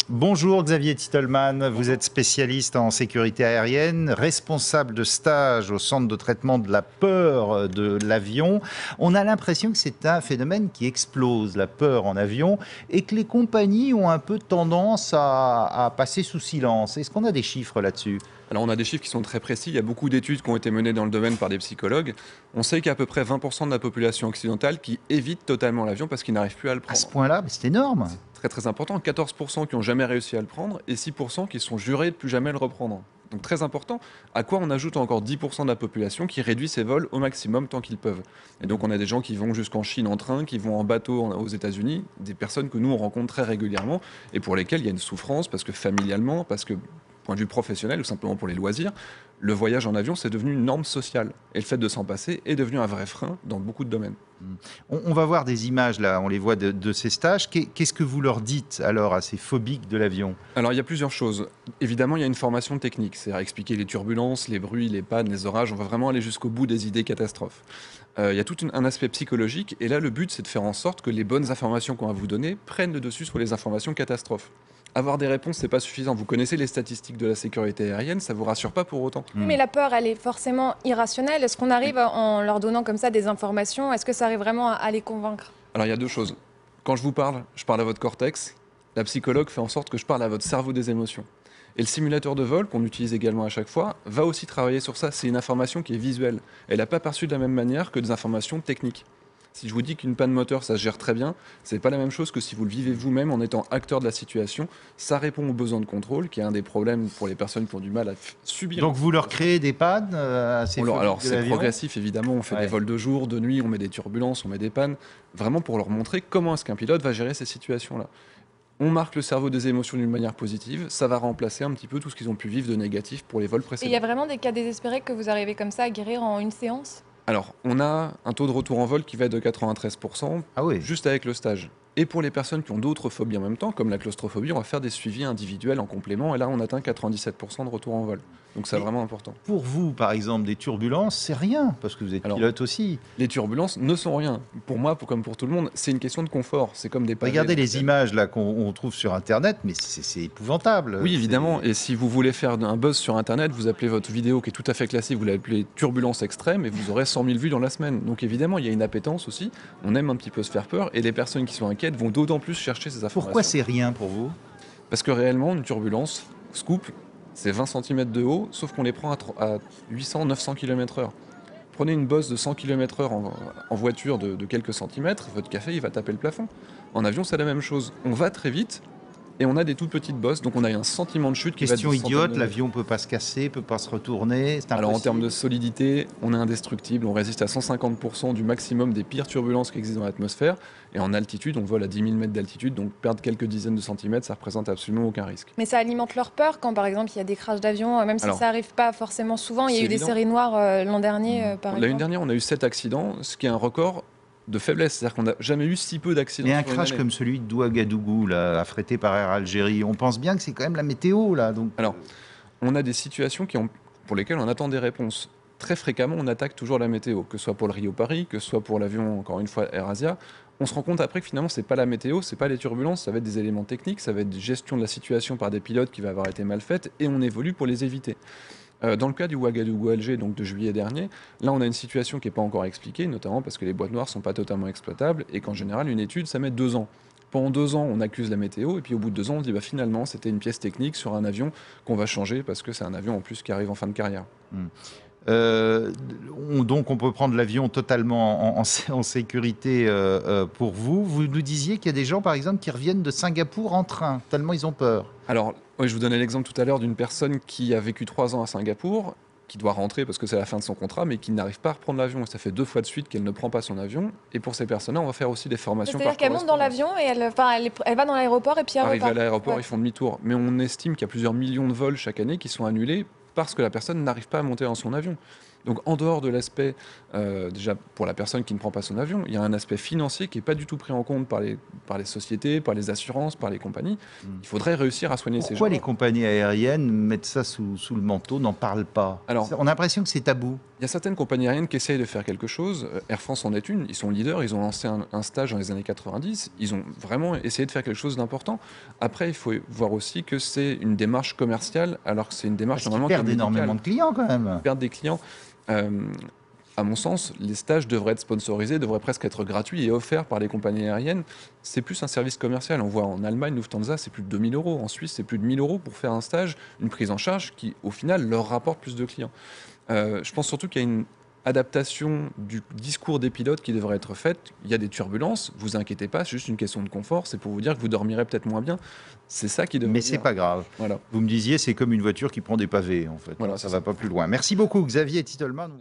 Bonjour Xavier Titelman, vous êtes spécialiste en sécurité aérienne, responsable de stage au centre de traitement de la peur de l'avion. On a l'impression que c'est un phénomène qui explose, la peur en avion, et que les compagnies ont un peu tendance à passer sous silence. Est-ce qu'on a des chiffres là-dessus? Alors on a des chiffres qui sont très précis, il y a beaucoup d'études qui ont été menées dans le domaine par des psychologues. On sait qu'il y a à peu près 20% de la population occidentale qui évite totalement l'avion parce qu'ils n'arrivent plus à le À ce prendre. point-là, mais c'est énorme. C'est très très important, 14% qui n'ont jamais réussi à le prendre et 6% qui sont jurés de plus jamais le reprendre. Donc très important, à quoi on ajoute encore 10% de la population qui réduit ses vols au maximum tant qu'ils peuvent. Et donc on a des gens qui vont jusqu'en Chine en train, qui vont en bateau aux États-Unis, des personnes que nous on rencontre très régulièrement et pour lesquelles il y a une souffrance parce que familialement, parce que point de vue professionnel ou simplement pour les loisirs, le voyage en avion c'est devenu une norme sociale et le fait de s'en passer est devenu un vrai frein dans beaucoup de domaines. On va voir des images là, on les voit de ces stages. Qu'est-ce que vous leur dites alors à ces phobiques de l'avion? Alors, il y a plusieurs choses. Évidemment, il y a une formation technique, c'est à expliquer les turbulences, les bruits, les pannes, les orages. On va vraiment aller jusqu'au bout des idées catastrophes. Il y a tout un aspect psychologique, et là, le but, c'est de faire en sorte que les bonnes informations qu'on va vous donner prennent le dessus sur les informations catastrophes. Avoir des réponses, c'est pas suffisant. Vous connaissez les statistiques de la sécurité aérienne, ça vous rassure pas pour autant. Oui, mais la peur, elle est forcément irrationnelle. Est-ce qu'on Oui. arrive, en leur donnant comme ça des informations, est-ce que ça arrive vraiment à les convaincre? Alors, il y a deux choses. Quand je parle à votre cortex. La psychologue fait en sorte que je parle à votre cerveau des émotions. Et le simulateur de vol, qu'on utilise également à chaque fois, va aussi travailler sur ça. C'est une information qui est visuelle. Elle n'a pas perçue de la même manière que des informations techniques. Si je vous dis qu'une panne moteur, ça se gère très bien, c'est pas la même chose que si vous le vivez vous-même en étant acteur de la situation. Ça répond aux besoins de contrôle, qui est un des problèmes pour les personnes qui ont du mal à subir. Donc vous leur créez des pannes à ces Alors phobiques de c'est l'avion? progressif évidemment, on fait des Ouais. vols de jour, de nuit, on met des turbulences, on met des pannes, vraiment pour leur montrer comment est-ce qu'un pilote va gérer ces situations-là. On marque le cerveau des émotions d'une manière positive, ça va remplacer un petit peu tout ce qu'ils ont pu vivre de négatif pour les vols Et il y a précédents. vraiment des cas désespérés que vous arrivez comme ça à guérir en une séance? Alors, on a un taux de retour en vol qui va être de 93%, Ah oui. juste avec le stage. Et pour les personnes qui ont d'autres phobies en même temps, comme la claustrophobie, on va faire des suivis individuels en complément, et là on atteint 97% de retour en vol. Donc c'est Mais vraiment important. pour vous, par exemple, des turbulences, c'est rien, parce que vous êtes Alors, pilote aussi. les turbulences ne sont rien. Pour moi, comme pour tout le monde, c'est une question de confort. C'est comme des pavés Regardez dans les lequel- images là qu'on trouve sur Internet, mais c'est épouvantable. Oui, évidemment. C'est- Et si vous voulez faire un buzz sur Internet, vous appelez votre vidéo qui est tout à fait classique, vous l'appelez turbulence extrême et vous aurez 100 000 vues dans la semaine. Donc évidemment, il y a une appétence aussi. On aime un petit peu se faire peur et les personnes qui sont inquiètes vont d'autant plus chercher ces informations. Pourquoi c'est rien pour vous? Parce que réellement, une turbulence, scoop, c'est 20 cm de haut, sauf qu'on les prend à 800-900 km/h. Prenez une bosse de 100 km/h en voiture de quelques centimètres, votre café il va taper le plafond. En avion, c'est la même chose. On va très vite et on a des toutes petites bosses, donc on a un sentiment de chute qui va être Question de centaines idiote, de mètres. l'avion peut pas se casser, peut pas se retourner, c'est Alors en termes de impossible. solidité, on est indestructible, on résiste à 150% du maximum des pires turbulences qui existent dans l'atmosphère. Et en altitude, on vole à 10 000 mètres d'altitude, donc perdre quelques dizaines de centimètres, ça représente absolument aucun risque. Mais ça alimente leur peur quand, par exemple, il y a des crashs d'avion, même si Alors, ça arrive pas forcément souvent. Il y a c'est eu des évident. séries noires l'an dernier, par L'année exemple. dernière, on a eu 7 accidents, ce qui est un record de faiblesse. C'est-à-dire qu'on n'a jamais eu si peu d'accidents. Mais un sur une crash année. comme celui de Ouagadougou, là, affrété par Air Algérie, on pense bien que c'est quand même la météo, là. Donc, Alors, on a des situations pour lesquelles on attend des réponses. Très fréquemment, on attaque toujours la météo, que ce soit pour le Rio-Paris, que ce soit pour l'avion, encore une fois, AirAsia. On se rend compte après que finalement, c'est pas la météo, c'est pas les turbulences, ça va être des éléments techniques, ça va être gestion de la situation par des pilotes qui va avoir été mal faite, et on évolue pour les éviter. Dans le cas du Ouagadougou-Alger, donc de juillet dernier, là on a une situation qui n'est pas encore expliquée, notamment parce que les boîtes noires ne sont pas totalement exploitables, et qu'en général, une étude, ça met 2 ans. Pendant 2 ans, on accuse la météo, et puis au bout de 2 ans, on dit bah, finalement, c'était une pièce technique sur un avion qu'on va changer parce que c'est un avion en plus qui arrive en fin de carrière. euh, donc on peut prendre l'avion totalement en sécurité pour vous. Vous nous disiez qu'il y a des gens, par exemple, qui reviennent de Singapour en train, tellement ils ont peur. Alors, oui, je vous donnais l'exemple tout à l'heure d'une personne qui a vécu 3 ans à Singapour, qui doit rentrer parce que c'est la fin de son contrat, mais qui n'arrive pas à reprendre l'avion. Et ça fait 2 fois de suite qu'elle ne prend pas son avion. Et pour ces personnes-là, on va faire aussi des formations C'est-à-dire par qu'elle monte dans correspondance. l'avion et elle va dans l'aéroport et puis elle Arrivés à repart. l'aéroport, Ouais. ils font demi-tour. Mais on estime qu'il y a plusieurs millions de vols chaque année qui sont annulés parce que la personne n'arrive pas à monter dans son avion. Donc en dehors de l'aspect, déjà pour la personne qui ne prend pas son avion, il y a un aspect financier qui n'est pas du tout pris en compte par les sociétés, par les assurances, par les compagnies. Il faudrait réussir à soigner ces gens. Pourquoi les compagnies aériennes mettent ça sous le manteau, n'en parlent pas? Alors, on a l'impression que c'est tabou. il y a certaines compagnies aériennes qui essayent de faire quelque chose. Air France en est une. Ils sont leaders. Ils ont lancé un stage dans les années 90. Ils ont vraiment essayé de faire quelque chose d'important. Après, il faut voir aussi que c'est une démarche commerciale, alors que c'est une démarche Parce qu'ils normalement perdent qui est médicale. énormément de clients quand même. Ils perdent des clients. À mon sens, les stages devraient être sponsorisés, devraient presque être gratuits et offerts par les compagnies aériennes. C'est plus un service commercial. On voit en Allemagne, Lufthansa, c'est plus de 2 000 euros. En Suisse, c'est plus de 1 000 euros pour faire un stage, une prise en charge qui, au final, leur rapporte plus de clients. Je pense surtout qu'il y a une adaptation du discours des pilotes qui devrait être faite. Il y a des turbulences, vous inquiétez pas, c'est juste une question de confort, c'est pour vous dire que vous dormirez peut-être moins bien. C'est ça qui devrait Mais c'est pas grave. Voilà. Vous me disiez, c'est comme une voiture qui prend des pavés, en fait. Voilà, Ça c'est va ça. pas plus loin. Merci beaucoup, Xavier Titelman.